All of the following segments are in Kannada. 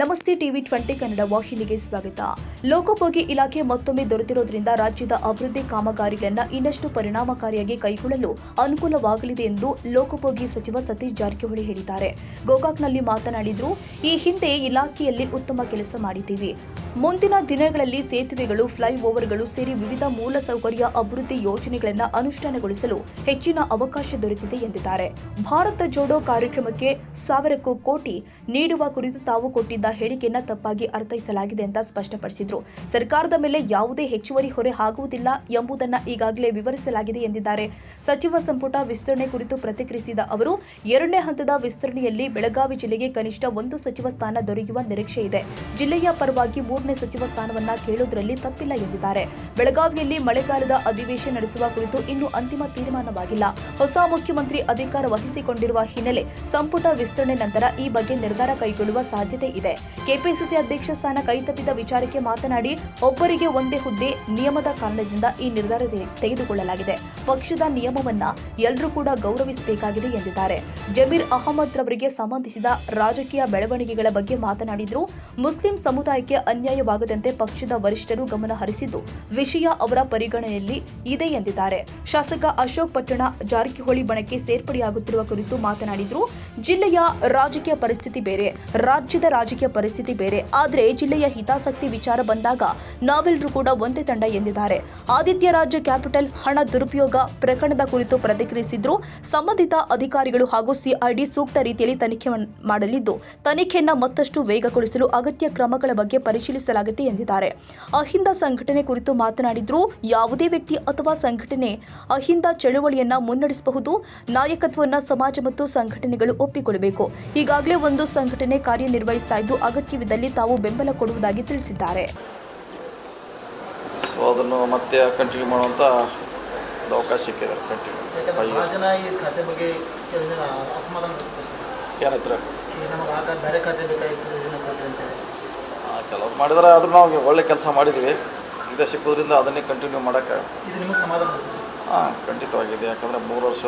ನಮಸ್ತೆ ಟಿವಿ 20 ಕನ್ನಡ ವಾಹಿನಿಗೆ ಸ್ವಾಗತ. ಲೋಕೋಪಯೋಗಿ ಇಲಾಖೆ ಮತ್ತೊಮ್ಮೆ ದೊರೆತಿರುವುದರಿಂದ ರಾಜ್ಯದ ಅಭಿವೃದ್ಧಿ ಕಾಮಗಾರಿಗಳನ್ನು ಇನ್ನಷ್ಟು ಪರಿಣಾಮಕಾರಿಯಾಗಿ ಕೈಗೊಳ್ಳಲು ಅನುಕೂಲವಾಗಲಿದೆ ಎಂದು ಲೋಕೋಪಯೋಗಿ ಸಚಿವ ಸತೀಶ್ ಜಾರಕಿಹೊಳಿ ಹೇಳಿದ್ದಾರೆ. ಗೋಕಾಕ್ನಲ್ಲಿ ಮಾತನಾಡಿದರು. ಈ ಹಿಂದೆ ಇಲಾಖೆಯಲ್ಲಿ ಉತ್ತಮ ಕೆಲಸ ಮಾಡಿದ್ದೀವಿ. ಮುಂದಿನ ದಿನಗಳಲ್ಲಿ ಸೇತುವೆಗಳು, ಫ್ಲೈಓವರ್ಗಳು ಸೇರಿ ವಿವಿಧ ಮೂಲಸೌಕರ್ಯ ಅಭಿವೃದ್ಧಿ ಯೋಜನೆಗಳನ್ನು ಅನುಷ್ಠಾನಗೊಳಿಸಲು ಹೆಚ್ಚಿನ ಅವಕಾಶ ದೊರೆತಿದೆ ಎಂದಿದ್ದಾರೆ. ಭಾರತ ಜೋಡೋ ಕಾರ್ಯಕ್ರಮಕ್ಕೆ 1000 ಕೋಟಿ ನೀಡುವ ಕುರಿತು ತಾವು ಕೊಟ್ಟಿದ್ದ ಹೇಳಿಕೆಯನ್ನು ತಪ್ಪಾಗಿ ಅರ್ಥೈಸಲಾಗಿದೆ ಅಂತ ಸ್ಪಷ್ಟಪಡಿಸಿದರು. ಸರ್ಕಾರದ ಮೇಲೆ ಯಾವುದೇ ಹೆಚ್ಚುವರಿ ಹೊರೆ ಆಗುವುದಿಲ್ಲ ಎಂಬುದನ್ನು ಈಗಾಗಲೇ ವಿವರಿಸಲಾಗಿದೆ ಎಂದಿದ್ದಾರೆ. ಸಚಿವ ಸಂಪುಟ ವಿಸ್ತರಣೆ ಕುರಿತು ಪ್ರತಿಕ್ರಿಯಿಸಿದ ಅವರು, 2ನೇ ಹಂತದ ವಿಸ್ತರಣೆಯಲ್ಲಿ ಬೆಳಗಾವಿ ಜಿಲ್ಲೆಗೆ ಕನಿಷ್ಠ 1 ಸಚಿವ ಸ್ಥಾನ ದೊರೆಯುವ ನಿರೀಕ್ಷೆ ಇದೆ. ಜಿಲ್ಲೆಯ ಪರವಾಗಿ 3ನೇ ಸಚಿವ ಸ್ಥಾನವನ್ನ ಕೇಳುವುದರಲ್ಲಿ ತಪ್ಪಿಲ್ಲ ಎಂದಿದ್ದಾರೆ. ಬೆಳಗಾವಿಯಲ್ಲಿ ಮಳೆಗಾಲದ ಅಧಿವೇಶನ ನಡೆಸುವ ಕುರಿತು ಇನ್ನೂ ಅಂತಿಮ ತೀರ್ಮಾನವಾಗಿಲ್ಲ. ಹೊಸ ಮುಖ್ಯಮಂತ್ರಿ ಅಧಿಕಾರ ವಹಿಸಿಕೊಂಡಿರುವ ಹಿನ್ನೆಲೆ ಸಂಪುಟ ವಿಸ್ತರಣೆ ನಂತರ ಈ ಬಗ್ಗೆ ನಿರ್ಧಾರ ಕೈಗೊಳ್ಳುವ ಸಾಧ್ಯತೆ ಇದೆ. ಕೆಪಿಸಿಸಿ ಅಧ್ಯಕ್ಷ ಸ್ಥಾನ ಕೈತಪ್ಪಿದ ವಿಚಾರಕ್ಕೆ ಮಾತನಾಡಿ, ಒಬ್ಬರಿಗೆ ಒಂದೇ ಹುದ್ದೆ ನಿಯಮದ ಕಾರಣದಿಂದ ಈ ನಿರ್ಧಾರ ತೆಗೆದುಕೊಳ್ಳಲಾಗಿದೆ. ಪಕ್ಷದ ನಿಯಮವನ್ನ ಎಲ್ಲರೂ ಕೂಡ ಗೌರವಿಸಬೇಕಾಗಿದೆ ಎಂದಿದ್ದಾರೆ. ಜಮೀರ್ ಅಹಮದ್ ರವರಿಗೆ ಸಂಬಂಧಿಸಿದ ರಾಜಕೀಯ ಬೆಳವಣಿಗೆಗಳ ಬಗ್ಗೆ ಮಾತನಾಡಿದ್ರು. ಮುಸ್ಲಿಂ ಸಮುದಾಯಕ್ಕೆ ಅನ್ಯಾಯವಾಗದಂತೆ ಪಕ್ಷದ ವರಿಷ್ಠರು ಗಮನ ಹರಿಸಿದ್ದು ವಿಷಯ ಅವರ ಪರಿಗಣನೆಯಲ್ಲಿ ಇದೆ ಎಂದಿದ್ದಾರೆ. ಶಾಸಕ ಅಶೋಕ್ ಪಟ್ಟಣ ಜಾರಕಿಹೊಳಿ ಬಣಕ್ಕೆ ಸೇರ್ಪಡೆಯಾಗುತ್ತಿರುವ ಕುರಿತು ಮಾತನಾಡಿದ್ರು. ಜಿಲ್ಲೆಯ ರಾಜಕೀಯ ಪರಿಸ್ಥಿತಿ ಬೇರೆ, ರಾಜ್ಯದ ರಾಜಕೀಯ ಪರಿಸ್ಥಿತಿ ಬೇರೆ. ಆದರೆ ಜಿಲ್ಲೆಯ ಹಿತಾಸಕ್ತಿ ವಿಚಾರ ಬಂದಾಗ ನಾವೆಲ್ಲರೂ ಕೂಡ ಒಂದೇ ತಂಡ ಎಂದಿದ್ದಾರೆ. ಆದಿತ್ಯ ರಾಜ್ಯ ಕ್ಯಾಪಿಟಲ್ ಹಣ ದುರುಪಯೋಗ ಪ್ರಕರಣದ ಕುರಿತು ಪ್ರತಿಕ್ರಿಯಿಸಿದ್ರು. ಸಂಬಂಧಿತ ಅಧಿಕಾರಿಗಳು ಹಾಗೂ ಸಿಐಡಿ ಸೂಕ್ತ ರೀತಿಯಲ್ಲಿ ತನಿಖೆ ಮಾಡಲಿದ್ದು, ತನಿಖೆಯನ್ನು ಮತ್ತಷ್ಟು ವೇಗಗೊಳಿಸಲು ಅಗತ್ಯ ಕ್ರಮಗಳ ಬಗ್ಗೆ ಪರಿಶೀಲಿಸಲಾಗುತ್ತೆ ಎಂದಿದ್ದಾರೆ. ಅಹಿಂದ ಸಂಘಟನೆ ಕುರಿತು ಮಾತನಾಡಿದ್ರು. ಯಾವುದೇ ವ್ಯಕ್ತಿ ಅಥವಾ ಸಂಘಟನೆ ಅಹಿಂದ ಚಳವಳಿಯನ್ನ ಮುನ್ನಡೆಸಬಹುದು. ನಾಯಕತ್ವವನ್ನು ಸಮಾಜ ಮತ್ತು ಸಂಘಟನೆಗಳು ಒಪ್ಪಿಕೊಳ್ಳಬೇಕು. ಈಗಾಗಲೇ ಒಂದು ಸಂಘಟನೆ ಕಾರ್ಯನಿರ್ವಹಿಸ್ತಾ ಇದ್ದು, ಅಗತ್ಯವಿದ್ದಲ್ಲಿ ತಾವು ಬೆಂಬಲ ಕೊಡುವುದಾಗಿ ತಿಳಿಸಿದ್ದಾರೆ. ಅದನ್ನು ಮತ್ತೆ ಕಂಟಿನ್ಯೂ ಮಾಡುವಂಥ ಅವಕಾಶ ಸಿಕ್ಕಿದೆ. ಕೆಲವ್ರು ಮಾಡಿದ್ರೆ ಆದ್ರೂ ನಾವು ಒಳ್ಳೆ ಕೆಲಸ ಮಾಡಿದ್ದೀವಿ. ಇದೇ ಸಿಕ್ಕೋದ್ರಿಂದ ಅದನ್ನೇ ಕಂಟಿನ್ಯೂ ಮಾಡೋಕ್ಕೆ ಖಂಡಿತವಾಗಿದೆ. ಯಾಕಂದರೆ 3 ವರ್ಷ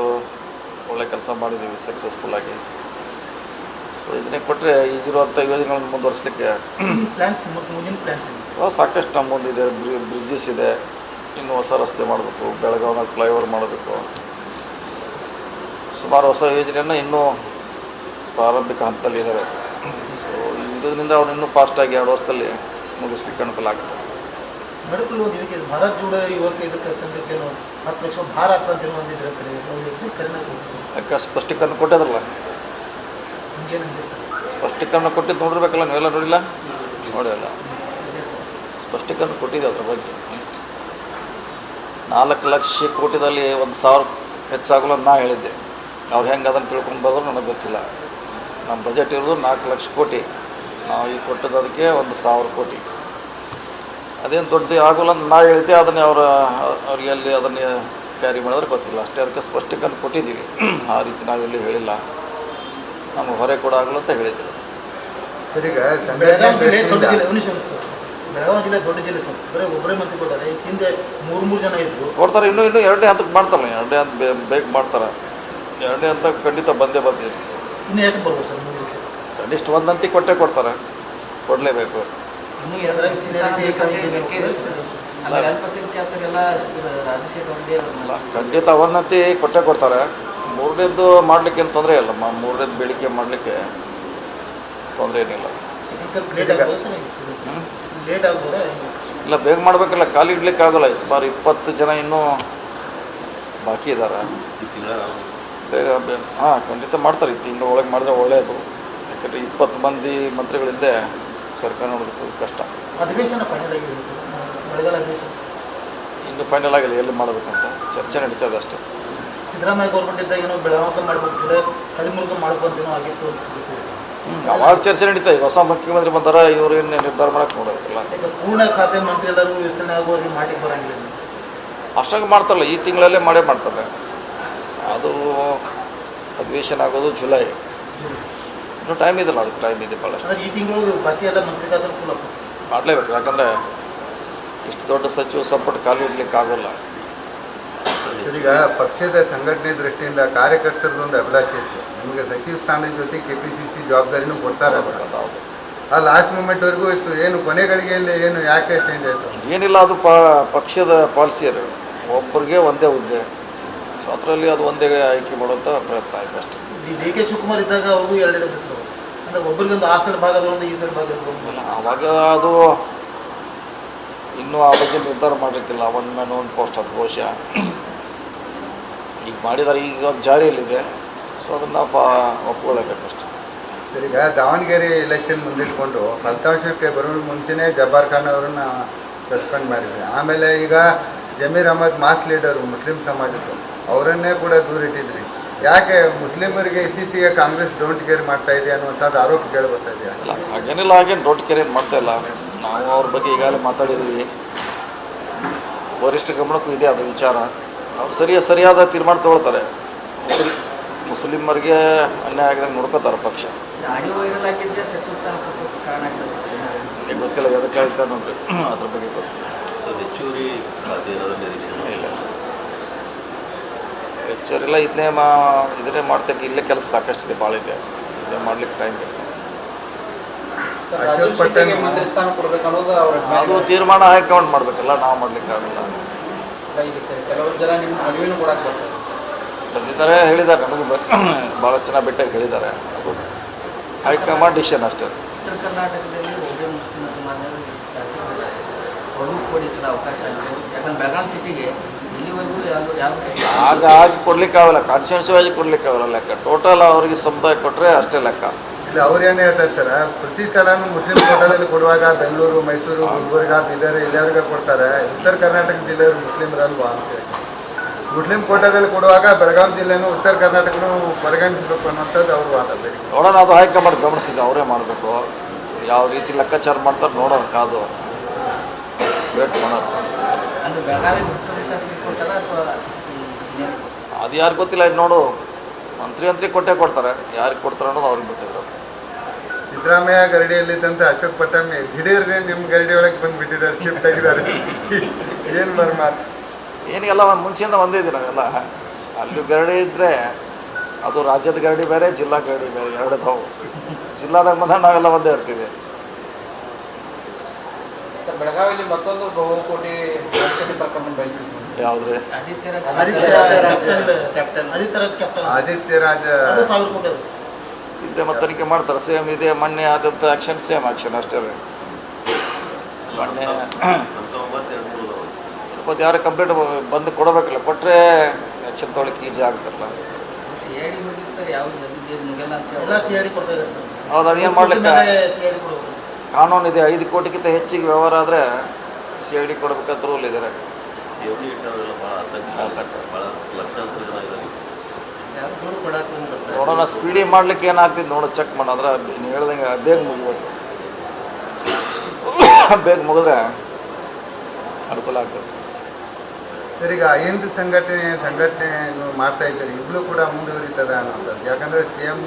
ಒಳ್ಳೆ ಕೆಲಸ ಮಾಡಿದ್ದೀವಿ ಸಕ್ಸಸ್ಫುಲ್ಲಾಗಿ. ಸೊ ಇದನ್ನೇ ಕೊಟ್ಟರೆ ಈಗಿರುವಂಥ ಯೋಜನೆಗಳನ್ನು ಮುಂದುವರಿಸಲಿಕ್ಕೆ ಸಾಕಷ್ಟು ನಮ್ಮ ಮುಂದಿದೆ. ಬ್ರಿಡ್ಜಸ್ ಇದೆ, ಇನ್ನೂ ಹೊಸ ರಸ್ತೆ ಮಾಡಬೇಕು, ಬೆಳಗಾವಿನಲ್ಲಿ ಫ್ಲೈಓವರ್ ಮಾಡಬೇಕು. ಸುಮಾರು ಹೊಸ ಯೋಜನೆಯನ್ನು ಇನ್ನೂ ಪ್ರಾರಂಭಿಕ ಹಂತದಲ್ಲಿದ್ದಾರೆ. ಸೊ ಇದರಿಂದ ಅವ್ರು ಇನ್ನೂ ಫಾಸ್ಟಾಗಿ 2 ವರ್ಷದಲ್ಲಿ ಮುಗಿಸ್ಲಿಕ್ಕೆ ಅನುಕೂಲ ಆಗುತ್ತೆ. ಭಾರತ್ ಜೋಡೋ ಇದಕ್ಕೆ ಸಂಘಕ್ಕೆ 10 ಲಕ್ಷ ಭಾರ ಯಾಕೆ ಸ್ಪಷ್ಟೀಕರಣ ಕೊಟ್ಟಿದ್ರಲ್ಲ, ಸ್ಪಷ್ಟೀಕರಣ ಕೊಟ್ಟಿದ್ದು ನೋಡಿರ್ಬೇಕಲ್ಲ, ನೀವೆಲ್ಲ ನೋಡಿಲ್ಲ? ನೋಡಿಲ್ಲ. ಸ್ಪಷ್ಟೀಕರಣ ಕೊಟ್ಟಿದ್ದೆ ಅದ್ರ ಬಗ್ಗೆ. 4 ಲಕ್ಷ ಕೋಟಿದಲ್ಲಿ 1,000 ಹೆಚ್ಚಾಗಲ್ಲ ಅಂತ ನಾ ಹೇಳಿದ್ದೆ. ಅವ್ರು ಹೆಂಗೆ ಅದನ್ನು ತಿಳ್ಕೊಂಡು ಬರೋದು ನನಗೆ ಗೊತ್ತಿಲ್ಲ. ನಮ್ಮ ಬಜೆಟ್ ಇರೋದು 4 ಲಕ್ಷ ಕೋಟಿ. ನಾವು ಈಗ ಕೊಟ್ಟದ್ದು ಅದಕ್ಕೆ 1,000 ಕೋಟಿ. ಅದೇನು ದೊಡ್ಡದು ಆಗೋಲ್ಲ ಅಂತ ನಾ ಹೇಳಿದ್ದೆ. ಅದನ್ನೇ ಅವ್ರಿಗೆ ಎಲ್ಲಿ ಅದನ್ನೇ ಕ್ಯಾರಿ ಮಾಡಿದ್ರೆ ಗೊತ್ತಿಲ್ಲ ಅಷ್ಟೇ. ಅದಕ್ಕೆ ಸ್ಪಷ್ಟೀಕರಣ ಕೊಟ್ಟಿದ್ದೀವಿ. ಆ ರೀತಿ ನಾವೆಲ್ಲಿ ಹೇಳಿಲ್ಲ. ನಮಗೆ ಹೊರೆ ಕೂಡ ಆಗಲ್ಲ ಅಂತ ಹೇಳಿದ್ದೀವಿ. ಬೆಳಗಾವಿ ಜಿಲ್ಲೆ ದೊಡ್ಡ ಜಿಲ್ಲೆ ಸರ್, ಬರೀ ಒಬ್ಬರೇ ಮಂತ್ರಿ ಕೊಡ್ತಾರೆ. ಹಿಂದೆ 3 ಜನ ಇದ್ರು ಕೊಡ್ತಾರೆ. ಇನ್ನೂ 2ನೇ ಹಂತಕ್ಕೆ ಮಾಡ್ತಾರಲ್ಲ. 2ನೇ ಹಂತ ಬೇಕು ಮಾಡ್ತಾರೆ. 2ನೇ ಹಂತ ಖಂಡಿತ ಬಂದೇ ಬರ್ತೀವಿ. ಇನ್ನೂ ಎಷ್ಟು ಬರ್ಬೋದು ಸರ್? ಕನಿಷ್ಠ 1 ಹಂತಕ್ಕೆ ಕೊಡ್ತಾರೆ, ಕೊಡಲೇಬೇಕು. ಖಂಡಿತ 1 ಹಂತ ಕೊಡ್ತಾರೆ. 3ನೇದ್ದು ಮಾಡಲಿಕ್ಕೆ ಏನು ತೊಂದರೆ ಇಲ್ಲ. 3ನೇದ್ದು ಬೇಡಿಕೆ ಮಾಡಲಿಕ್ಕೆ ತೊಂದರೆ ಏನಿಲ್ಲ. ಇಲ್ಲ, ಬೇಗ ಮಾಡಬೇಕಲ್ಲ, ಖಾಲಿ ಇಡ್ಲಿಕ್ಕೆ ಆಗೋಲ್ಲ. ಸುಮಾರು 20 ಜನ ಇನ್ನೂ ಬಾಕಿ ಇದ್ದಾರೆ. ಬೇಗ ಖಂಡಿತ ಮಾಡ್ತಾರೆ. ಈ ತಿಂಗಳ ಒಳಗೆ ಮಾಡಿದ್ರೆ ಒಳ್ಳೆಯದು. ಯಾಕಂದರೆ 20 ಮಂದಿ ಮಂತ್ರಿಗಳಿಲ್ಲದೆ ಸರ್ಕಾರ ನೋಡೋದಕ್ಕೆ ಕಷ್ಟ. ಇನ್ನೂ ಫೈನಲ್ ಆಗಿಲ್ಲ ಎಲ್ಲಿ ಮಾಡಬೇಕಂತ ಚರ್ಚೆ ನಡೀತಾ ಇದೆ ಅಷ್ಟೇ. ಸಿದ್ದರಾಮಯ್ಯ ಗೌರ್ಮೆಂಟ್ ಇದ್ದಾಗ ಬೆಳಗಾವಿ ಮಾಡಬೇಕು, ಜುಲೈ 13 ಮಾಡ್ಕೊಂತೇನೋ ಆಗಿತ್ತು. ಅವಾಗ ಚರ್ಚೆ ನಡೀತಾ. ಈಗ ಹೊಸ ಮುಖ್ಯಮಂತ್ರಿ ಬಂದಾರ, ಇವರು ಏನು ನಿರ್ಧಾರ ಮಾಡಕ್ಕೆ ನೋಡೋದಿಲ್ಲ. ಪೂರ್ಣ ಖಾತೆ ಮಂತ್ರಿ ಎಲ್ಲರೂ ವಿಸ್ತರಣೆ ಆಗೋರಿಗೆ ಮಾಡಿಕ್ಕೆ ಬರೋಂಗಿಲ್ಲ. ಅಷ್ಟಾಗ ಮಾಡ್ತಾರಲ್ಲ, ಈ ತಿಂಗಳಲ್ಲೇ ಮಾಡ್ತಾರೆ. ಅದು ಅಧಿವೇಶನ ಆಗೋದು ಜುಲೈ. ಇನ್ನೂ ಟೈಮ್ ಇದೆಲ್ಲ, ಅದಕ್ಕೆ ಟೈಮ್ ಇದೆ ಭಾಳಷ್ಟು. ಈ ತಿಂಗಳು ಬಾಕಿ ಎಲ್ಲ ಮಂತ್ರಿ ಖಾತೆ ಮಾಡಲೇಬೇಕು. ಯಾಕಂದರೆ ಇಷ್ಟು ದೊಡ್ಡ ಸಚಿವ ಸಂಪುಟ ಖಾಲಿ ಇಡ್ಲಿಕ್ಕೆ ಆಗೋಲ್ಲ. ಈಗ ಪಕ್ಷದ ಸಂಘಟನೆ ದೃಷ್ಟಿಯಿಂದ ಕಾರ್ಯಕರ್ತರದೊಂದು ಅಭಿಲಾಷೆ ಇತ್ತು. ನಿಮಗೆ ಸಚಿವ ಸ್ಥಾನದ ಜೊತೆ ಕೆಪಿಸಿಸಿ ಜವಾಬ್ದಾರಿನೂ ಕೊಡ್ತಾರೆ. ಆ ಲಾಸ್ಟ್ ಮೂಮೆಂಟ್ವರೆಗೂ ಇತ್ತು. ಏನು ಕೊನೆ ಗಳಿಗೆಯಲ್ಲಿ ಏನು ಯಾಕೆ ಚೇಂಜ್ ಆಯಿತು? ಏನಿಲ್ಲ, ಅದು ಪಕ್ಷದ ಪಾಲಿಸಿಯರು ಒಬ್ಬರಿಗೆ ಒಂದೇ ಹುದ್ದೆ, ಸೊ ಅದರಲ್ಲಿ ಅದು ಒಂದೇ ಆಯ್ಕೆ ಮಾಡುವಂಥ ಪ್ರಯತ್ನ ಆಯಿತು ಅಷ್ಟೇ. ಡಿ ಕೆ ಶಿವಕುಮಾರ್ ಇದ್ದಾಗ ಅವ್ರಿಗೂ ಎರಡೆರಡು ಹೆಸರು, ಅಂದರೆ ಒಬ್ಬರಿಗೊಂದು ಆ ಸೈಡ್ ಭಾಗದ ಒಂದು ಈ ಸೈಡ್ ಭಾಗದ ಒಂದು. ಆವಾಗ ಅದು ಇನ್ನೂ ಆ ಬಗ್ಗೆ ನಿರ್ಧಾರ ಮಾಡಲಿಕ್ಕಿಲ್ಲ. ಒಂದು ಮ್ಯಾನ್ ಒಂದು ಪೋಸ್ಟ್ ಅದು ಬಹುಶಃ ಈಗ ಮಾಡಿದ್ದಾರೆ, ಈಗ ಒಂದು ಜಾರಿಯಲ್ಲಿದೆ, ಸೊ ಅದನ್ನು ಒಪ್ಕೊಳ್ಳೇಬೇಕಷ್ಟೆ. ಸರ್, ಈಗ ದಾವಣಗೆರೆ ಎಲೆಕ್ಷನ್ ಮುಂದಿಟ್ಕೊಂಡು ಫಲಿತಾಂಶಕ್ಕೆ ಬರೋ ಮುಂಚೆನೇ ಜಬ್ಬಾರ್ ಖಾನ್ ಅವರನ್ನ ಸಸ್ಪೆಂಡ್ ಮಾಡಿದ್ದಾರೆ. ಆಮೇಲೆ ಈಗ ಜಮೀರ್ ಅಹಮದ್ ಮಾಸ್ ಲೀಡರು ಮುಸ್ಲಿಂ ಸಮಾಜದ್ದು, ಅವರನ್ನೇ ಕೂಡ ದೂರಿಟ್ಟಿದ್ರಿ. ಯಾಕೆ ಮುಸ್ಲಿಮರಿಗೆ ಇತ್ತೀಚೆಗೆ ಕಾಂಗ್ರೆಸ್ ಡೋಂಟ್ ಕೇರ್ ಮಾಡ್ತಾ ಇದೆ ಅನ್ನುವಂಥದ್ದು ಆರೋಪ ಕೇಳಿ ಬರ್ತಾ ಇದೆಯಾ? ಇಲ್ಲ, ಹಾಗೇನಿಲ್ಲ, ಹಾಗೇನು ಡೋಂಟ್ ಕೇರ್ ಏನು ಮಾಡ್ತಾ ಇಲ್ಲ. ನಾವು ಅವ್ರ ಬಗ್ಗೆ ಈಗಾಗಲೇ ಮಾತಾಡಿದ್ದೀವಿ, ವರಿಷ್ಠ ಗಮನಕ್ಕೂ ಇದೆ ಅದು ವಿಚಾರ. ಅವ್ರು ಸರಿಯಾದ ತೀರ್ಮಾನ ತಗೊಳ್ತಾರೆ. ಮುಸ್ಲಿಮರಿಗೆ ಅನ್ಯಾಯ ಆಗಿದಂಗೆ ನೋಡ್ಕೋತಾರೆ ಪಕ್ಷ. ಈಗ ಗೊತ್ತಿಲ್ಲ ಎದಕ್ಕಾಗಿತ್ತು ಅನ್ನೋದು, ಅದ್ರ ಬಗ್ಗೆ ಗೊತ್ತಿಲ್ಲ. ಇಲ್ಲ, ಹೆಚ್ಚರಿಲ್ಲ, ಇದನ್ನೇ ಮಾಡ್ತಕ್ಕೆ ಇಲ್ಲೇ ಕೆಲಸ ಸಾಕಷ್ಟಿದೆ, ಭಾಳ ಇದೆ, ಇದೇ ಮಾಡ್ಲಿಕ್ಕೆ ಟೈಮ್ ಬೇಕು. ಅಶೋಕ್ ಪಟ್ಟಣ್ ಅದು ತೀರ್ಮಾನ ಹೈಕಮಾಂಡ್ ಮಾಡಬೇಕಲ್ಲ, ನಾವು ಮಾಡ್ಲಿಕ್ಕೆ ಆಗಲ್ಲ. ಬಂದಿದ್ದಾರೆ, ಹೇಳಿದ್ದಾರೆ, ನನಗೂ ಭಾಳ ಚೆನ್ನಾಗಿ ಬಿಟ್ಟಾಗಿ ಹೇಳಿದ್ದಾರೆ. ಅದು ಹೈಕಮಾಂಡ್ ಡಿಸಿಷನ್ ಅಷ್ಟೇ. ಉತ್ತರ ಕರ್ನಾಟಕದಲ್ಲಿ ಒಬ್ಬೇ ಮುಸ್ಲಿಂ ಸಮಾಜದಲ್ಲಿ ಅವ್ರಿಗೂ ಕೊಡಿಸಲು ಅವಕಾಶ ಆಗಿದೆ. ಯಾಕಂದ್ರೆ ಬೆಳಗಾವಿ ಸಿಟಿಗೆ ಇಲ್ಲಿವರೆಗೂ ಆಗ ಆಗಿ ಕೊಡ್ಲಿಕ್ಕಾಗಲ್ಲ, ಕಾನ್ಸ್ಟಿಟ್ಯೂನ್ಸಿ ವೈಸ್ ಕೊಡ್ಲಿಕ್ಕಾಗಲ್ಲ ಲೆಕ್ಕ. ಟೋಟಲ್ ಅವರಿಗೆ ಸಮುದಾಯ ಕೊಟ್ಟರೆ ಅಷ್ಟೇ ಲೆಕ್ಕ. ಇಲ್ಲ, ಅವ್ರು ಏನು ಹೇಳ್ತಾರೆ ಸರ್, ಪ್ರತಿ ಸಲನೂ ಮುಸ್ಲಿಂ ಕೋಟಾದಲ್ಲಿ ಕೊಡುವಾಗ ಬೆಂಗಳೂರು, ಮೈಸೂರು, ಗುಲ್ಬರ್ಗ, ಬೀದರ್ ಇಲ್ಲಿಯವ್ರಿಗೆ ಕೊಡ್ತಾರೆ, ಉತ್ತರ ಕರ್ನಾಟಕ ಜಿಲ್ಲೆಯವರು ಮುಸ್ಲಿಮರಲ್ವಾ ಅಂತ. ಮುಸ್ಲಿಂ ಕೋಟಾದಲ್ಲಿ ಕೊಡುವಾಗ ಬೆಳಗಾವಿ ಜಿಲ್ಲೆನೂ ಉತ್ತರ ಕರ್ನಾಟಕನೂ ಪರಿಗಣಿಸಬೇಕು ಅನ್ನೋಂಥದ್ದು ಅವ್ರ ವಾದ. ನೋಡೋಣ, ಅದು ಹೈಕಮಾಂಡ್ ಗಮನಿಸಿದೆ, ಅವರೇ ಮಾಡಬೇಕು. ಯಾವ ರೀತಿ ಲೆಕ್ಕಾಚಾರ ಮಾಡ್ತಾರೆ ನೋಡೋಣ, ಕಾದು ವೇಟ್ ಮಾಡೋಣ. ಅದು ಯಾರು ಗೊತ್ತಿಲ್ಲ, ಇದು ನೋಡು, ಮಂತ್ರಿ ಕೊಟ್ಟೆ ಕೊಡ್ತಾರೆ, ಯಾರಿಗೆ ಕೊಡ್ತಾರೆ ಅನ್ನೋದು ಅವ್ರಿಗೆ ಬಿಟ್ಟಿದ್ರು. ಸಿದ್ದರಾಮಯ್ಯ ಗರಡಿಯಲ್ಲಿದ್ದಂಥ ಅಶೋಕ್ ಪಟ್ಟಣ್ ದಿಢೀರ್ನೆ ನಿಮ್ಮ ಗರಡಿ ಒಳಗೆ ಬಂದುಬಿಟ್ಟಿದ್ದಾರೆ, ಶಿಫ್ಟ್ ಆಗಿದ್ದಾರೆ. ಏನು ಬರ್ಮಾತು? ಏನಿಗೆಲ್ಲ ಮುಂಚೆಯಿಂದ ಒಂದೇ ದಿನ ಎಲ್ಲ. ಅಲ್ಲಿ ಗರಡಿ ಇದ್ದರೆ ಅದು ರಾಜ್ಯದ ಗರಡಿ ಬೇರೆ, ಜಿಲ್ಲಾ ಗರಡಿ ಬೇರೆ, ಎರಡು ತಾವು. ಜಿಲ್ಲಾದಾಗ ಬಂದಾಗ ನಾವೆಲ್ಲ ಒಂದೇ ಇರ್ತೀವಿ. ಬೆಳಗಾವಿಯಲ್ಲಿ ಮತ್ತೊಂದು ಬಹುಕೋಟಿ ಯಾವುದ್ರಿ? ಆದಿತ್ಯ ರಾಜ ಇದ್ರೆ ಮತ್ತೆ ತನಿಖೆ ಮಾಡ್ತಾರೆ. ಸೇಮ್ ಇದೆ, ಮೊನ್ನೆ ಆದಂಥ ಆ್ಯಕ್ಷನ್ ಸೇಮ್ ಆ್ಯಕ್ಷನ್ ಅಷ್ಟೇ ರೀ. ಮೊನ್ನೆ ಇರ್ಬೋದು, ಯಾರು ಕಂಪ್ಲೇಂಟ್ ಬಂದು ಕೊಡಬೇಕಲ್ಲ, ಕೊಟ್ಟರೆ ಆ್ಯಕ್ಷನ್ ತೊಗೊಳಕ್ಕೆ ಈಜಿ ಆಗ್ತಾರಲ್ಲ. ಹೌದು, ಅದೇನು ಮಾಡ್ಲಿಕ್ಕೆ ಕಾನೂನಿದೆ. 5 ಕೋಟಿಗಿಂತ ಹೆಚ್ಚಿಗೆ ವ್ಯವಹಾರ ಆದರೆ CID ಕೊಡಬೇಕಂತ ರೂಲ್ ಇದೆ. ನೋಡೋಣ, ಸ್ಪೀಡಿ ಮಾಡ್ಲಿಕ್ಕೆ ಏನಾಗ್ತಿದೆ ನೋಡೋ, ಚೆಕ್ ಮಾಡೋದ್ರೆ ನೀವು ಹೇಳ್ದಂಗೆ ಬೇಗ ಮುಗಿಬೇಕು. ಬೇಗ ಮುಗಿದ್ರೆ ಅನುಕೂಲ ಆಗ್ತದೆ. ಸರ್, ಈಗ ಅಹಿಂದ ಸಂಘಟನೆ ಮಾಡ್ತಾ ಇದ್ದಾರೆ, ಈಗಲೂ ಕೂಡ ಮುಂದುವರಿತದ ಅನ್ನೋಂಥದ್ದು. ಯಾಕಂದರೆ CM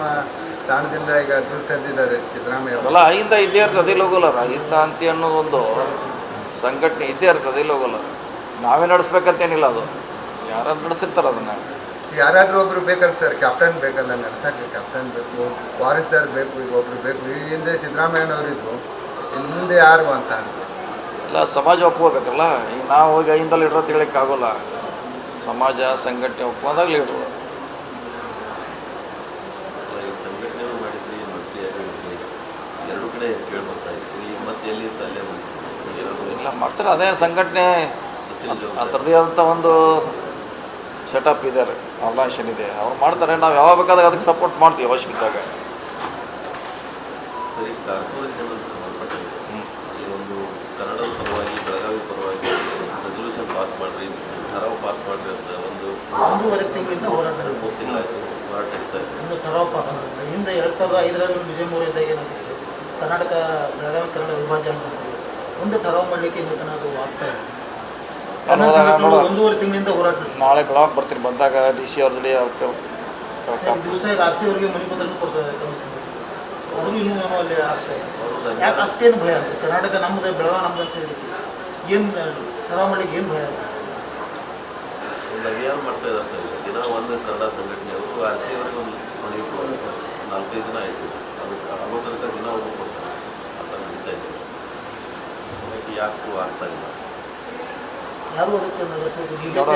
ಸ್ಥಾನದಿಂದ ಈಗ ದೂರಿಸ್ತಿದ್ದಾರೆ ಸಿದ್ದರಾಮಯ್ಯ ಅವರು. ಅಲ್ಲ, ಅಹಿಂದ ಇದ್ದೇ ಇರ್ತದೆ, ಅದಿಲ್ಲ ಹೋಗಲ್ಲ. ಅಹಿಂದ ಅಂತಿ ಅನ್ನೋದೊಂದು ಸಂಘಟನೆ ಇದ್ದೇ ಇರ್ತದೆ, ಅದಿಲ್ಲ ಹೋಗಲ್ಲ. ನಾವೇ ನಡೆಸ್ಬೇಕಂತೇನಿಲ್ಲ, ಅದು ಯಾರು ನಡೆಸಿರ್ತಾರೆ ಅದನ್ನು. ಯಾರಾದರೂ ಒಬ್ಬರು ಬೇಕಲ್ಲ ಸರ್, ಕ್ಯಾಪ್ಟನ್ ಬೇಕಲ್ಲ ನಡೆಸೋಕ್ಕೆ. ಕ್ಯಾಪ್ಟನ್ ಬೇಕು, ವಾರಿಸ್ದಾರ್ ಬೇಕು, ಈಗ ಒಬ್ಬರು ಬೇಕು. ಈ ಹಿಂದೆ ಸಿದ್ದರಾಮಯ್ಯನವರಿದ್ರು, ಇನ್ನು ಮುಂದೆ ಯಾರು ಅಂತ. ಇಲ್ಲ, ಸಮಾಜ ಒಪ್ಕೋಬೇಕಲ್ಲ. ಈಗ ನಾವು ಹೋಗಿ ಅಹಿಂದ ಲೀಡ್ರ್ ಅಂತ ಹೇಳಕ್ಕೆ ಆಗೋಲ್ಲ. ಸಮಾಜ ಸಂಘಟನೆ ಒಪ್ಕೊಂಡಾಗ ಲೀಡ್ರು. ಇಲ್ಲ, ಮಾಡ್ತಾರೆ, ಅದೇ ಸಂಘಟನೆ ಅದರದೇ ಆದಂಥ ಒಂದು ಸೆಟಪ್ ಇದೆ, ಆರ್ಗನೈಸೇಷನ್ ಇದೆ, ಅವ್ರು ಮಾಡ್ತಾರೆ. ನಾವು ಯಾವಾಗ ಬೇಕಾದಾಗ ಅದಕ್ಕೆ ಸಪೋರ್ಟ್ ಮಾಡ್ತೀವಿ ಅವಶ್ಯಕತೆ ಇದ್ದಾಗ. ಒಂದು ಕನ್ನಡದ ಪರವಾಗಿ, ಬೆಳಗಾವಿ ಪರವಾಗಿ ರೆಸಲ್ಯೂಷನ್ ಪಾಸ್ ಮಾಡಿರಿ, ಠರಾವ್ ಪಾಸ್ ಮಾಡಿರಿ ಅಂತ ಒಂದೂವರೆ ತಿಂಗಳಿಂದ ಹೋರಾಟ 3 ತಿಂಗಳಾಯಿತು ಹೋರಾಟ ಇರ್ತಾ ಇದೆ. ಒಂದು ಠರಾವ್ ಪಾಸ್ ಆಗುತ್ತೆ. ಹಿಂದೆ 2005ರಲ್ಲಿ ಡಿಸೆಂಬರ್ ಇದ್ದಾಗ ಏನಾಗುತ್ತೆ, ಕರ್ನಾಟಕ ಬೆಳಗಾವಿ ಕನ್ನಡ ವಿಭಾಜನೆ ಅಂತ ಒಂದು ಠರಾವ್ ಮಾಡಲಿಕ್ಕೆ ಇನ್ನೂ ತನಕ ಅದು ಆಗ್ತಾ ಇದೆ. ಒಂದೂವರೆ ತಿಂಗಳಿಂದ ಹೋರಾಟ. ನಾಳೆ ಬೆಳಗ್ಗೆ ಬರ್ತೀನಿ, ಬಂದಾಗ DC ಅವ್ರ ಜೊತೆ ದಿವಸ ಈಗ RC ಅವರಿಗೆ ಮನೆ ಬದಲು ಕೊಡ್ತಾರೆ ಕಮಿಷನ್. ಅದು ಇನ್ನೂ ಏನೋ ಅಲ್ಲಿ ಆಗ್ತಾ ಇದೆ. ಯಾಕೆ ಅಷ್ಟೇನು ಭಯ ಆಗುತ್ತೆ? ಕರ್ನಾಟಕ ನಮ್ಮದು, ಬೆಳಗಾವಿ ನಮ್ದು ಅಂತ ಹೇಳಿಕ್ಕೆ ಏನು ಠರಾವ್ ಮಾಡಲಿಕ್ಕೆ ಏನು ಭಯ ಆಗುತ್ತೆ? ಒಂದು ಅಭಿಯಾನ ಮಾಡ್ತಾ ಇದ್ದಾರೆ ಸರ್. ದಿನ ಒಂದು ಕನ್ನಡ ಸಂಘಟನೆಯವರು RC ಅವರಿಗೆ ಒಂದು ಮನೆಗೆ 4-5 ದಿನ ಆಯಿತು. ಅದಕ್ಕೆ ಆಗೋ ತನಕ ದಿನ ಒಬ್ಬರು ಕೊಡ್ತಾರೆ. ಯಾಕೂ ಆಗ್ತಾ ಇಲ್ಲ? ಯಾರು ಅದಕ್ಕೆ ನಗರಸಭೆ BJP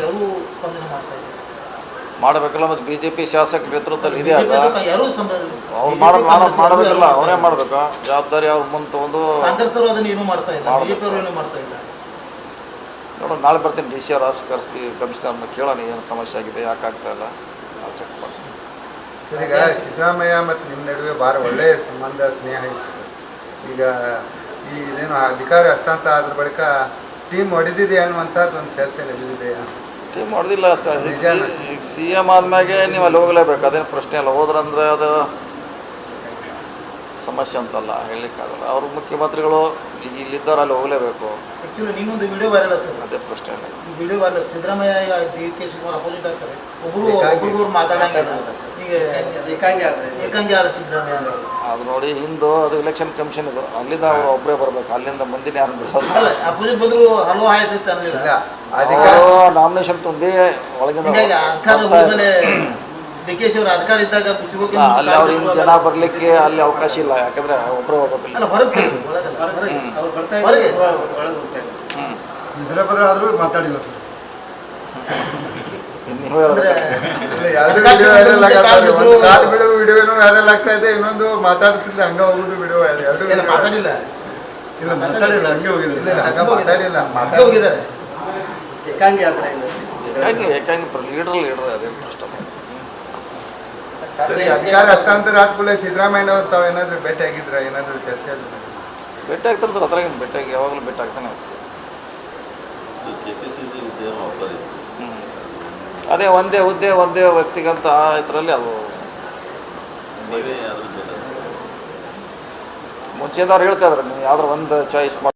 ಯಾರು ಸ್ಪಂದನೆ ಮಾಡ್ತಾ ಇಲ್ಲ. ಮಾಡಬೇಕಲ್ಲ, ಮತ್ತು ಬಿ ಜೆ ಪಿ ಶಾಸಕ ನೇತೃತ್ವದಲ್ಲಿ ಇದೆ ಅದ, ಯಾರು ಅವ್ರು ಮಾಡಬೇಕಲ್ಲ, ಅವರೇ ಮಾಡಬೇಕು. ಜವಾಬ್ದಾರಿ ಅವ್ರು ಮುಂದೆ ತಗೊಂಡು ಕಾಂಗ್ರೆಸ್ ಅವರು ಅದನ್ನ ಏನೂ ಮಾಡ್ತಾ ಇಲ್ಲ, BJP ಅವರು ಏನೂ ಮಾಡ್ತಾ ಇಲ್ಲ. ನೋಡೋಣ, ನಾಳೆ ಬರ್ತೀನಿ, DC ಅವ್ರು ಆಫೀಸ್ ಕರೆಸ್ತೀವಿ, ಕಮಿಷನರ್ನ ಕೇಳೋಣ ಏನು ಸಮಸ್ಯೆ ಆಗಿದೆ, ಯಾಕೆ ಆಗ್ತಾ ಇಲ್ಲ ನಾವು ಚೆಕ್ ಮಾಡಿ. ಸರ್, ಈಗ ಸಿದ್ದರಾಮಯ್ಯ ಮತ್ತು ನಿಮ್ಮ ನಡುವೆ ಭಾಳ ಒಳ್ಳೆಯ ಸಂಬಂಧ, ಸ್ನೇಹ ಇತ್ತು ಸರ್. ಈಗ ಈ ಇದೇನು ಅಧಿಕಾರ ಹಸ್ತಾಂತರ ಆದ ಬಳಿಕ ಟೀಮ್ ಹೊಡೆದಿದೆ ಅನ್ನುವಂಥದ್ದು ಒಂದು ಚರ್ಚೆ ನಡೆದಿದೆ. ಟೀಮ್ ಹೊಡೆದಿಲ್ಲ ಸರ್. ಈಗ CM ಆದ್ಮ್ಯಾಗೆ ನೀವು ಅಲ್ಲಿ ಹೋಗಲೇಬೇಕು, ಅದೇನು ಪ್ರಶ್ನೆ ಅಲ್ಲ. ಹೋದ್ರಂದ್ರೆ ಅದು ಸಮಸ್ಯೆ ಅಂತಲ್ಲ, ಹೇಳಲಿಕ್ಕಾಗಲ್ಲ. ಅವರು ಮುಖ್ಯಮಂತ್ರಿಗಳು ಈಗ ಇಲ್ಲಿದ್ದಾರೆ, ಅಲ್ಲಿ ಹೋಗಲೇಬೇಕು. ಆ್ಯಕ್ಚುಲಿ ನೀನೊಂದು ವಿಡಿಯೋ ವೈರಲ್ ಆಗ್ತದೆ, ಅದೇ ಪ್ರಶ್ನೆ ಇಲ್ಲ. ಈ video viral Siddaramaiah DK Shivakumar opposite ಆಗ್ತಾರೆ, ಒಬ್ಬರು ಮಾತಾಡಂಗಿಲ್ಲ. ಈಗ ಏಕಾಂಗಿ ಆದ ಸಿದ್ದರಾಮಯ್ಯ ಅಂದ್ರೆ ಅದು ನೋಡಿ, ಹಿಂದೂ ಅದು ಎಲೆಕ್ಷನ್ ಕಮಿಷನ್ ಇದು, ಅಲ್ಲಿಂದ ಅವರು ಒಬ್ಬರೇ ಬರಬೇಕು, ಅಲ್ಲಿಂದ ಮುಂದಿನ ಯಾರು ಬಿಡೋದು. ಅಲ್ಲ, ಅಪೋಸಿಟ್ ಬದಲು ಹಲವು ಆಯಸ್ ಇತ್ತು ಅನ್ನಲಿಲ್ಲ. ಅವರು ನಾಮಿನೇಷನ್ ತುಂಬಿ ಒಳಗಿಂದ DK ಶಿವರ ಅಧಿಕಾರ ಇದ್ದಾಗ ಅಲ್ಲಿ ಅವ್ರು ಹಿಂಗೆ ಜನ ಬರಲಿಕ್ಕೆ ಅಲ್ಲಿ ಅವಕಾಶ ಇಲ್ಲ, ಯಾಕಂದ್ರೆ ಒಬ್ಬರೇ ಹೋಗ್ಬೇಕಿಲ್ಲ. ಅಲ್ಲ, ಹೊರಗೆ ಇದರ ಬದ್ರ ಆದರೂ ಮಾತಾಡಿಲ್ಲ ಸರ್. ನೀವು ಹೇಳಿದ್ರೆ ಎರಡು ವಿಡಿಯೋ ವೈರಲ್ ಆಗತ್ತೆ, ಒಂದು ಕಾಲು ಬಿಡುವ ವಿಡಿಯೋನು ವೈರಲ್ ಆಗ್ತಾ ಇದೆ, ಇನ್ನೊಂದು ಮಾತಾಡಿಸಿಲ್ಲ ಹಂಗ ಹೋಗುದು ವಿಡಿಯೋ. ಎರಡು ಮಾತಾಡಿಲ್ಲ, ಇಲ್ಲ ಮಾತಾಡಿಲ್ಲ, ಹಂಗೆ ಹೋಗಿಲ್ಲ, ಹಂಗ ಮಾತಾಡಿಲ್ಲ, ಹೋಗಿದ್ದಾರೆ. ಏಕಾಂಗಿ ಲೀಡರ್ ಅದೇನು ಪ್ರಶ್ನೆ. ಸರಿ, ಅಧಿಕಾರ ಹಸ್ತಾಂತರ ಆದ್ಮೇಲೆ ಸಿದ್ದರಾಮಯ್ಯನವ್ರು ತಾವು ಏನಾದರೂ ಭೇಟಿ ಆಗಿದ್ರ, ಏನಾದರೂ ಚರ್ಚೆ ಆದ್ರೆ? ಭೇಟಿ ಆಗ್ತಿರ್ತಾರೆ, ಅದ್ರಾಗ ಭೇಟಿಯಾಗಿ ಯಾವಾಗಲೂ ಭೇಟಿ ಆಗ್ತಾನೆ ಇರ್ತಾರೆ. KPCC ಹುದ್ದೆಯನ್ನು ಆಫರ್ ಇತ್ತು. ಅದೇ ಒಂದೇ ಹುದ್ದೆ ಒಂದೇ ವ್ಯಕ್ತಿಗಂತ ಇದರಲ್ಲಿ ಅದು ನೀವೇ ಅದ್ರ ಜೊತೆ ಮುಂಚೆದವ್ರು ಹೇಳ್ತಾ ಇದ್ರು, ನೀವು ಯಾವ್ದಾರು ಒಂದು ಚಾಯ್ಸ್ ಮಾಡಿ.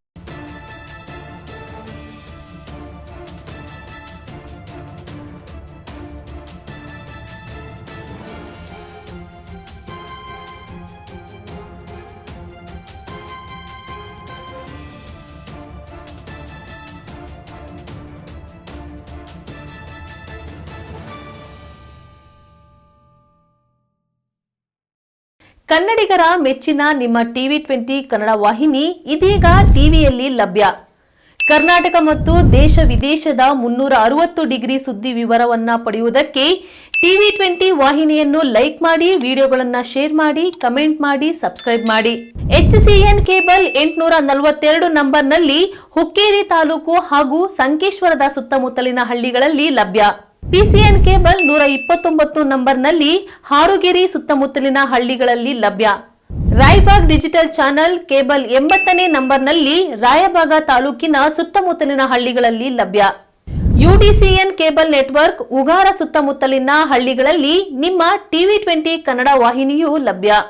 ಕನ್ನಡಿಗರ ಮೆಚ್ಚಿನ ನಿಮ್ಮ TV20 ಕನ್ನಡ ವಾಹಿನಿ ಇದೀಗ ಟಿವಿಯಲ್ಲಿ ಲಭ್ಯ. ಕರ್ನಾಟಕ ಮತ್ತು ದೇಶ ವಿದೇಶದ 360 ಡಿಗ್ರಿ ಸುದ್ದಿ ವಿವರವನ್ನ ಪಡೆಯುವುದಕ್ಕೆ TV20 ವಾಹಿನಿಯನ್ನು ಲೈಕ್ ಮಾಡಿ, ವಿಡಿಯೋಗಳನ್ನು ಶೇರ್ ಮಾಡಿ, ಕಮೆಂಟ್ ಮಾಡಿ, ಸಬ್ಸ್ಕ್ರೈಬ್ ಮಾಡಿ. HCN ಕೇಬಲ್ 842 ನಂಬರ್ನಲ್ಲಿ ಹುಕ್ಕೇರಿ ತಾಲೂಕು ಹಾಗೂ ಸಂಕೇಶ್ವರದ ಸುತ್ತಮುತ್ತಲಿನ ಹಳ್ಳಿಗಳಲ್ಲಿ ಲಭ್ಯ. PCN ಕೇಬಲ್ 129 ನಂಬರ್ನಲ್ಲಿ ಹಾರುಗೆರೆ ಸುತ್ತಮುತ್ತಲಿನ ಹಳ್ಳಿಗಳಲ್ಲಿ ಲಭ್ಯ. ರಾಯಬಾಗ್ ಡಿಜಿಟಲ್ ಚಾನೆಲ್ ಕೇಬಲ್ 80ನೇ ನಂಬರ್ನಲ್ಲಿ ರಾಯಬಾಗ ತಾಲೂಕಿನ ಸುತ್ತಮುತ್ತಲಿನ ಹಳ್ಳಿಗಳಲ್ಲಿ ಲಭ್ಯ. UDCN ಕೇಬಲ್ ನೆಟ್ವರ್ಕ್ ಉಗಾರ ಸುತ್ತಮುತ್ತಲಿನ ಹಳ್ಳಿಗಳಲ್ಲಿ ನಿಮ್ಮ TV20 ಕನ್ನಡ ವಾಹಿನಿಯೂ ಲಭ್ಯ.